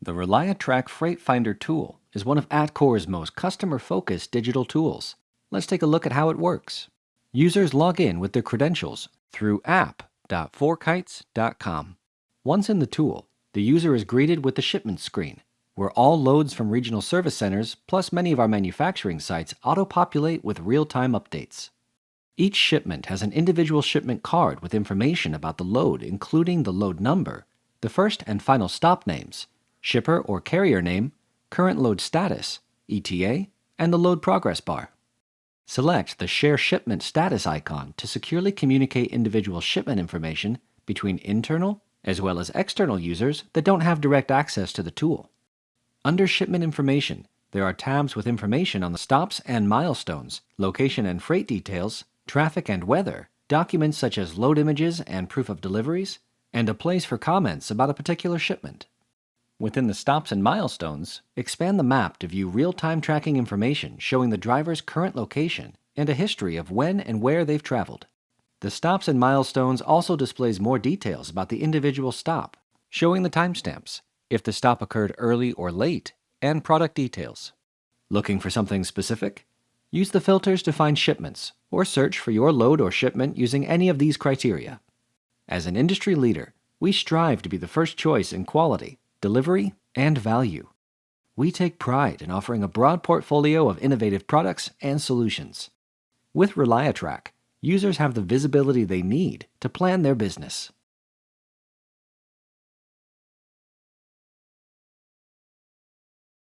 The ReliaTrack Freight Finder tool is one of Atcore's most customer-focused digital tools. Let's take a look at how it works. Users log in with their credentials through app.forkites.com. Once in the tool, the user is greeted with the shipment screen, where all loads from regional service centers, plus many of our manufacturing sites, auto-populate with real-time updates. Each shipment has an individual shipment card with information about the load, including the load number, the first and final stop names, shipper or carrier name, current load status, ETA, and the load progress bar. Select the Share Shipment Status icon to securely communicate individual shipment information between internal as well as external users that don't have direct access to the tool. Under Shipment Information, there are tabs with information on the stops and milestones, location and freight details, traffic and weather, documents such as load images and proof of deliveries, and a place for comments about a particular shipment. Within the stops and milestones, expand the map to view real-time tracking information showing the driver's current location and a history of when and where they've traveled. The stops and milestones also displays more details about the individual stop, showing the timestamps, if the stop occurred early or late, and product details. Looking for something specific? Use the filters to find shipments, or search for your load or shipment using any of these criteria. As an industry leader, we strive to be the first choice in quality, delivery, and value. We take pride in offering a broad portfolio of innovative products and solutions. With ReliaTrack, users have the visibility they need to plan their business.